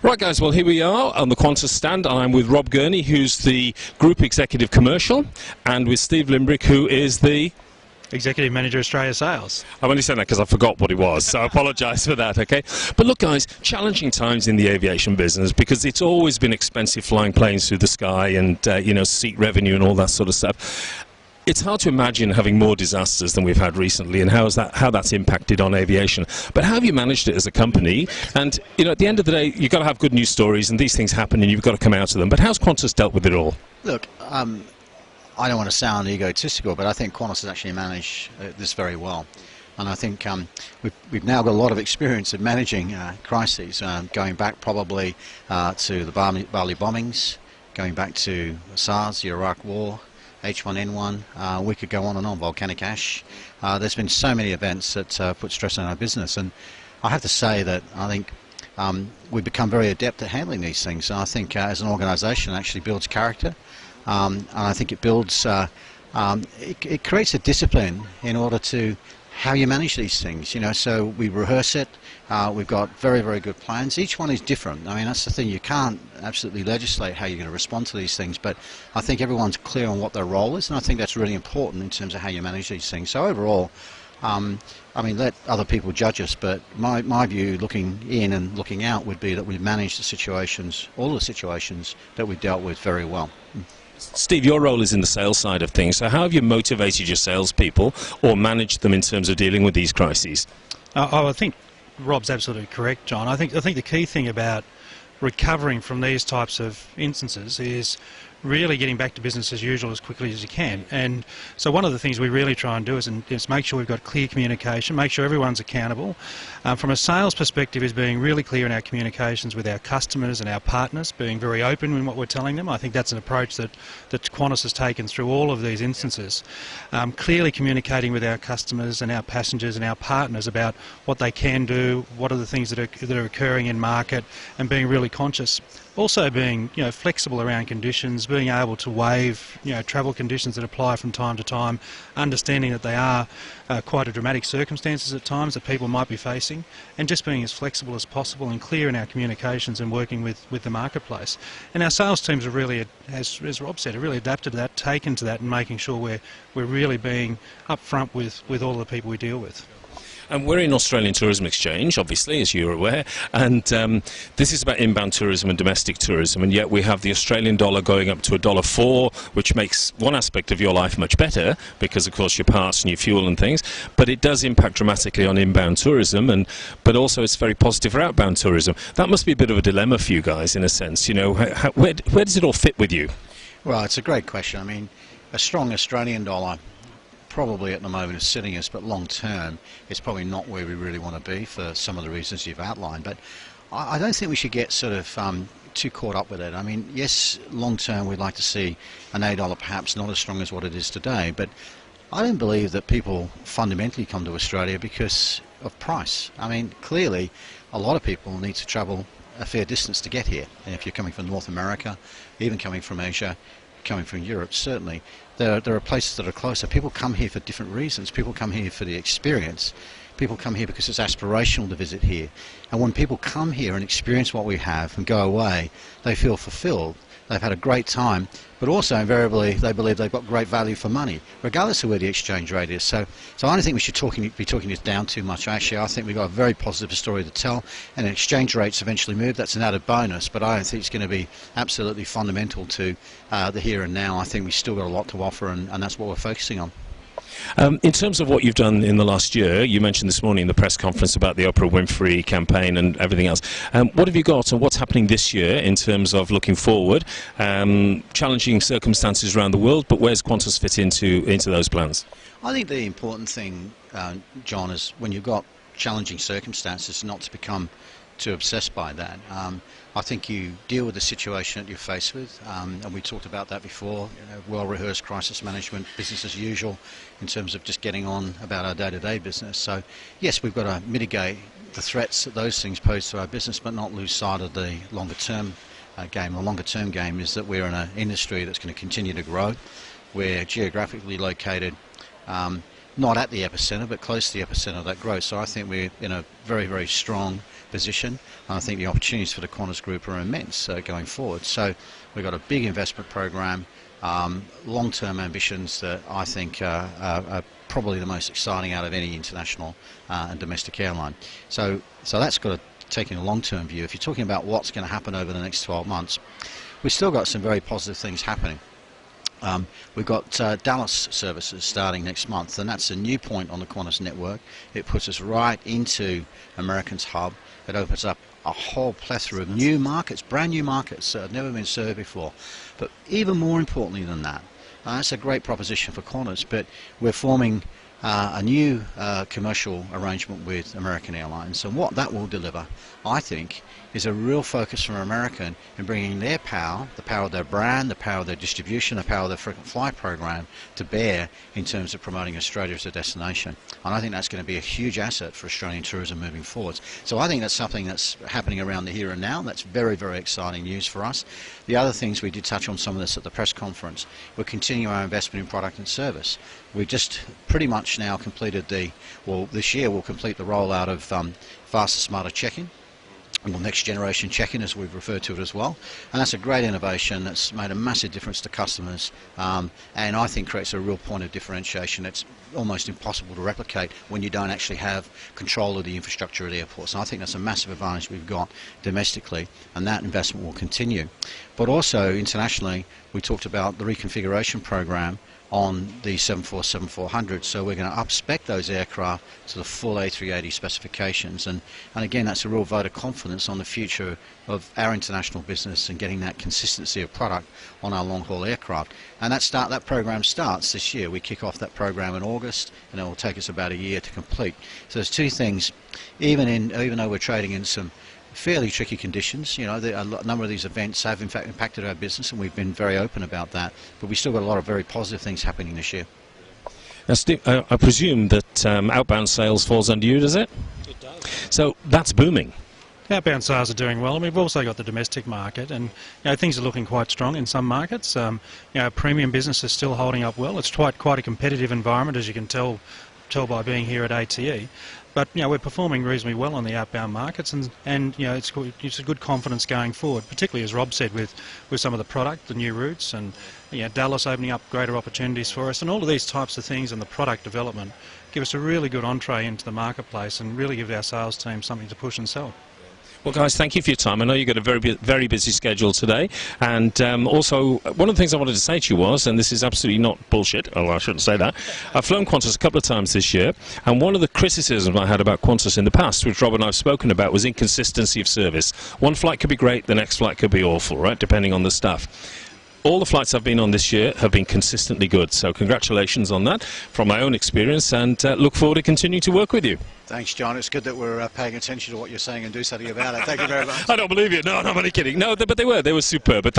Right guys, well here we are on the Qantas stand. I'm with Rob Gurney, who's the Group Executive Commercial, and with Steve Limbrick, who is the Executive Manager Australia Sales. I'm only saying that because I forgot what he was, so I apologise for that, okay? But look guys, challenging times in the aviation business because it's always been expensive flying planes through the sky and, seat revenue and all that sort of stuff. It's hard to imagine having more disasters than we've had recently and how that's impacted on aviation. But how have you managed it as a company? And, at the end of the day, you've got to have good news stories and these things happen and you've got to come out of them. But how's Qantas dealt with it all? Look, I don't want to sound egotistical, but I think Qantas has actually managed this very well. And I think we've now got a lot of experience in managing crises, going back probably to the Bali bombings, going back to SARS, the Iraq War, H1N1, we could go on and on, volcanic ash. There's been so many events that put stress on our business, and I have to say that I think we've become very adept at handling these things, and I think as an organisation it actually builds character, and I think it builds, it creates a discipline in order to how you manage these things, so we rehearse it, we've got very, very good plans. Each one is different. I mean, that's the thing, you can't absolutely legislate how you're going to respond to these things, but I think everyone's clear on what their role is, and I think that's really important in terms of how you manage these things. So overall, let other people judge us, but my view, looking in and looking out, would be that we've managed the situations, all the situations that we've dealt with very well. Steve, your role is in the sales side of things, so how have you motivated your salespeople or managed them in terms of dealing with these crises? I think Rob's absolutely correct, John. I think the key thing about recovering from these types of instances is really getting back to business as usual as quickly as you can. And so one of the things we really try and do is make sure we've got clear communication, make sure everyone's accountable. From a sales perspective, is being really clear in our communications with our customers and our partners, being very open in what we're telling them. I think that's an approach that Qantas has taken through all of these instances. Clearly communicating with our customers and our passengers and our partners about what they can do, what are the things that are occurring in market, and being really conscious. Also being flexible around conditions, being able to waive travel conditions that apply from time to time, understanding that they are quite a dramatic circumstances at times that people might be facing, and just being as flexible as possible and clear in our communications and working with the marketplace. And our sales teams are really, as Rob said, are really adapted to that, taken to that, and making sure we're really being upfront with all the people we deal with. And we're in Australian Tourism Exchange, obviously, as you're aware, and this is about inbound tourism and domestic tourism, and yet we have the Australian dollar going up to $1.04, which makes one aspect of your life much better, because of course your parts and your fuel and things, but it does impact dramatically on inbound tourism, but also it's very positive for outbound tourism. That must be a bit of a dilemma for you guys, in a sense. Where does it all fit with you? Well, it's a great question. I mean, a strong Australian dollar probably at the moment is sitting us, but long term it's probably not where we really want to be for some of the reasons you've outlined. But I don't think we should get sort of too caught up with it. I mean, yes, long term we'd like to see an $8 perhaps not as strong as what it is today, but I don't believe that people fundamentally come to Australia because of price. I mean, clearly a lot of people need to travel a fair distance to get here, and if you're coming from North America, even coming from Asia, coming from Europe, certainly there are places that are closer. People come here for different reasons. People come here for the experience. People come here because it's aspirational to visit here. And when people come here and experience what we have and go away, they feel fulfilled. They've had a great time, but also invariably they believe they've got great value for money, regardless of where the exchange rate is. So I don't think we should be talking this down too much. Actually, I think we've got a very positive story to tell, and exchange rates eventually move. That's an added bonus, but I don't think it's going to be absolutely fundamental to the here and now. I think we've still got a lot to offer, and that's what we're focusing on. In terms of what you've done in the last year, you mentioned this morning in the press conference about the Oprah Winfrey campaign and everything else. What have you got, and what's happening this year in terms of looking forward, challenging circumstances around the world, but where's Qantas fit into those plans? I think the important thing, John, is when you've got challenging circumstances, not to become too obsessed by that. I think you deal with the situation that you're faced with, and we talked about that before, well-rehearsed crisis management, business as usual, in terms of just getting on about our day-to-day business. So yes, we've got to mitigate the threats that those things pose to our business, but not lose sight of the longer-term game. The longer-term game is that we're in an industry that's going to continue to grow. We're geographically located not at the epicenter, but close to the epicenter of that growth. So I think we're in a very, very strong position, and I think the opportunities for the Qantas Group are immense going forward. So we've got a big investment program, long-term ambitions that I think are probably the most exciting out of any international and domestic airline. So that's got to take in a long-term view. If you're talking about what's going to happen over the next 12 months, we've still got some very positive things happening. We've got Dallas services starting next month, and that's a new point on the Qantas network. It puts us right into American's hub. It opens up a whole plethora of new markets, brand new markets that have never been served before. But even more importantly than that, that's a great proposition for Qantas, but we're forming a new commercial arrangement with American Airlines, and what that will deliver, I think, is a real focus from American in bringing their power, the power of their brand, the power of their distribution, the power of their frequent fly program to bear in terms of promoting Australia as a destination. And I think that's going to be a huge asset for Australian tourism moving forwards. So I think that's something that's happening around the here and now. That's very, very exciting news for us. The other things, we did touch on some of this at the press conference. We're continuing our investment in product and service. We've just pretty much now completed this year we'll complete the rollout of faster, smarter check-in. Well, next generation check-in, as we've referred to it as well, and that's a great innovation that's made a massive difference to customers, and I think creates a real point of differentiation that's almost impossible to replicate when you don't actually have control of the infrastructure at airports. And I think that's a massive advantage we've got domestically, and that investment will continue. But also internationally, we talked about the reconfiguration program on the 747-400, so we're going to up-spec those aircraft to the full A380 specifications, and again, that's a real vote of confidence on the future of our international business and getting that consistency of product on our long-haul aircraft. And that program starts this year. We kick off that program in August, and it will take us about a year to complete. So there's two things, even though we're trading in some fairly tricky conditions. You know, a number of these events have in fact impacted our business, and we've been very open about that, but we've still got a lot of very positive things happening this year. Now, Steve, I presume that outbound sales falls under you, does it? It does. So that's booming. Outbound sales are doing well, and we've also got the domestic market, and things are looking quite strong in some markets. Premium business is still holding up well. It's quite a competitive environment, as you can tell by being here at ATE. But we're performing reasonably well on the outbound markets, and it's a good confidence going forward, particularly as Rob said with some of the product, the new routes, and Dallas opening up greater opportunities for us, and all of these types of things and the product development give us a really good entree into the marketplace and really give our sales team something to push and sell. Well, guys, thank you for your time. I know you've got a very busy schedule today. And also, one of the things I wanted to say to you was, and this is absolutely not bullshit, oh, I shouldn't say that, I've flown Qantas a couple of times this year, and one of the criticisms I had about Qantas in the past, which Rob and I have spoken about, was inconsistency of service. One flight could be great, the next flight could be awful, right, depending on the stuff. All the flights I've been on this year have been consistently good, so congratulations on that from my own experience, and look forward to continuing to work with you. Thanks, John. It's good that we're paying attention to what you're saying and do something about it. Thank you very much. I don't believe you. No, I'm only kidding. No, but they were superb. But